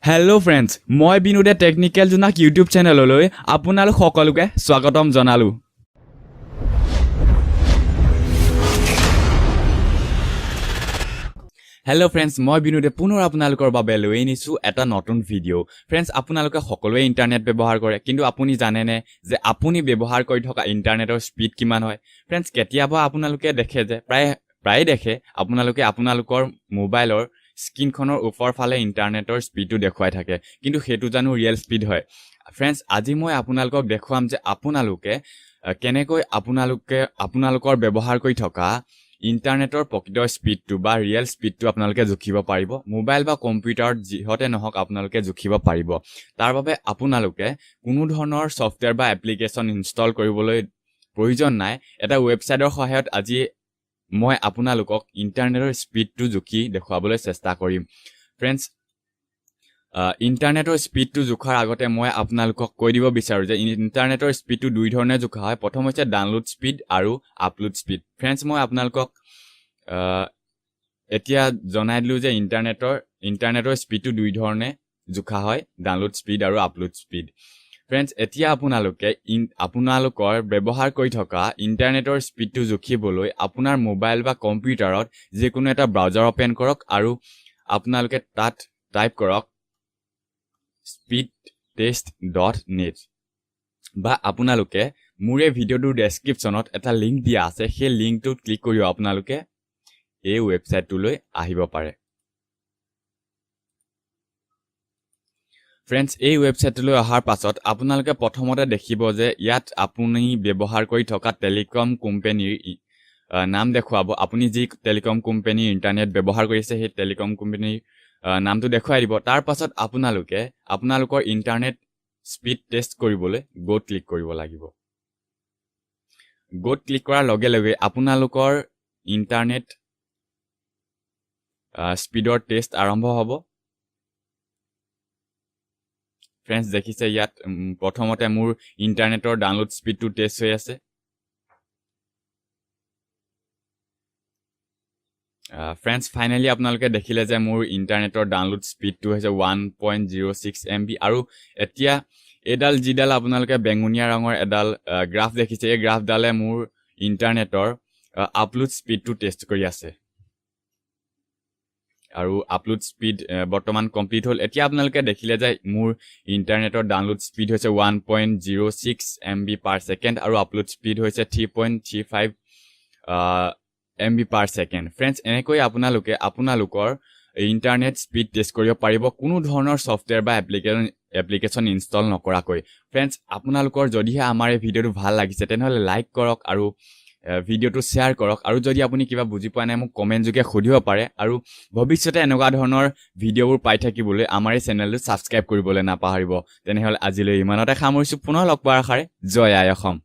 Hello friends, মই বিনুদে technical জুনাক YouTube চেনেললৈ আপোনালোক সকলোকে স্বাগতম জনালো। Hello friends, মই বিনুদে পুনৰ আপোনালোকৰ বাবে লৈ আনিছো এটা নতুন ভিডিও। Friends, আপোনালোকে সকলোৱে ইন্টাৰনেট ব্যৱহাৰ কৰে, কিন্তু আপুনি জানেনে যে আপুনি ব্যৱহাৰ কৰি থকা ইন্টাৰনেটৰ স্পীড কিমান হয়? Friends, কেতিয়াবা আপোনালোকে দেখে যে প্ৰায় দেখে আপোনালোকে আপোনালোকৰ মোবাইলৰ স্ক্ৰীনখনৰ ওপৰ ফালে ইন্টাৰনেটৰ স্পীডটো দেখুৱাই থাকে, কিন্তু হেতু জানো ৰিয়েল স্পীড হয়? Friends, আজি মই আপোনালোকক দেখুৱাম যে আপোনালোকে কেনেকৈ আপোনালোকৰ ব্যৱহাৰ কৰি থকা ইন্টাৰনেটৰ প্ৰকৃত স্পীডটো বা ৰিয়েল স্পীডটো আপোনালোকে জুখিব পাৰিব। মোবাইল বা কম্পিউটাৰত যিহতে নহওক আপোনালোকে জুখিব পাৰিব। তাৰ বাবে আপোনালোকে কোনো ধৰণৰ সফটৱেৰ বা এপ্লিকেশন ইনষ্টল কৰিবলৈ প্ৰয়োজন নাই। এটা ৱেবছাইটৰ সহায়ত আজি মই আপোনালোকক ইন্টাৰনেটৰ স্পীডটো জুখি দেখুৱাবলৈ চেষ্টা কৰিম। Friends, ইন্টাৰনেটৰ স্পীডটো জুখাৰ আগতে মই আপোনালোকক কৈ দিব বিচাৰো যে ইন্টাৰনেটৰ স্পীডটো দুই ধৰণে জুখা হয়। প্ৰথম হৈছে ডাউনলোড স্পীড আৰু আপলোড স্পীড। Friends, মই আপোনালোকক এতিয়া জনাই দিলো যে ইন্টাৰনেটৰ স্পীডটো দুই ধৰণে জুখা হয়, ডাউনলোড স্পীড আৰু আপলোড স্পীড। Friends, এতিয়া আপোনালোকৰ ব্যৱহাৰ কৰি থকা ইন্টাৰনেটৰ স্পীডটো জুখিবলৈ আপোনাৰ মোবাইল বা কম্পিউটাৰত যিকোনো এটা ব্ৰাউজাৰ ওপেন কৰক আৰু আপোনালোকে তাত টাইপ কৰক speedtest.net বা আপোনালোকে মোৰ এই ভিডিওটোৰ ডেসক্ৰিপচনত এটা লিংক দিয়া আছে, সেই লিংকটোত ক্লিক কৰি আপোনালোকে এই ৱেবছাইটটোলৈ আহিব পাৰে। Friends, এই ৱেবছাইটটোলৈ অহাৰ পাছত আপোনালোকে প্ৰথমতে দেখিব যে ইয়াত আপুনি ব্যৱহাৰ কৰি থকা টেলিকম কোম্পানীৰ নাম দেখুৱাব। আপুনি যি টেলিকম কোম্পানীৰ ইন্টাৰনেট ব্যৱহাৰ কৰিছে সেই টেলিকম কোম্পানীৰ নামটো দেখুৱাই দিব। তাৰ পাছত আপোনালোকে আপোনালোকৰ ইন্টাৰনেট স্পীড টেষ্ট কৰিবলৈ গোত ক্লিক কৰিব লাগিব। গোত ক্লিক কৰাৰ লগে লগে আপোনালোকৰ ইন্টাৰনেট স্পীডৰ টেষ্ট আৰম্ভ হ'ব। Friends, দেখিছে ইয়াত প্ৰথমতে মোৰ ইন্টাৰনেটৰ ডাউনলোড স্পীডটো টেষ্ট হৈ আছে। Friends, ফাইনালি আপোনালোকে দেখিলে যে মোৰ ইন্টাৰনেটৰ ডাউনলোড স্পীডটো হৈছে 1.06 MB আৰু এতিয়া এডাল যিডাল আপোনালোকে বেঙুনীয়া ৰঙৰ এডাল গ্ৰাফ দেখিছে, এই গ্ৰাফডালে মোৰ ইন্টাৰনেটৰ আপলোড স্পীডটো টেষ্ট কৰি আছে আৰু আপলোড স্পীড বৰ্তমান কমপ্লিট হ'ল। এতিয়া আপোনালোকে দেখিলে যে মোৰ ইন্টাৰনেটৰ ডাউনলোড স্পীড হৈছে 1.06 MB per second আৰু আপলোড স্পীড হৈছে 3.35 MB per second। Friends, এনেকৈ আপোনালোকে আপোনালোকৰ ইন্টাৰনেট স্পীড টেষ্ট কৰিব পাৰিব কোনো ধৰণৰ সফটৱেৰ বা এপ্লিকেশন ইনষ্টল নকৰাকৈ। Friends, আপোনালোকৰ যদিহে আমাৰ এই ভিডিওটো ভাল লাগিছে তেনেহলে লাইক কৰক আৰু ভিডিওটো শ্বেয়াৰ কৰক আৰু যদি আপুনি কিবা বুজি পোৱা নাই মোক কমেন্ট যোগে সুধিব পাৰে আৰু ভৱিষ্যতে এনেকুৱা ধৰণৰ ভিডিওবোৰ পাই থাকিবলৈ আমাৰ এই চেনেলটো সাবস্ক্ৰাইব কৰিবলৈ নাপাহৰিব। তেনেহলে আজিলৈ ইমানতে সামৰিছো, পুনৰ লগ পোৱাৰ আশাৰে। জয় আই অসম।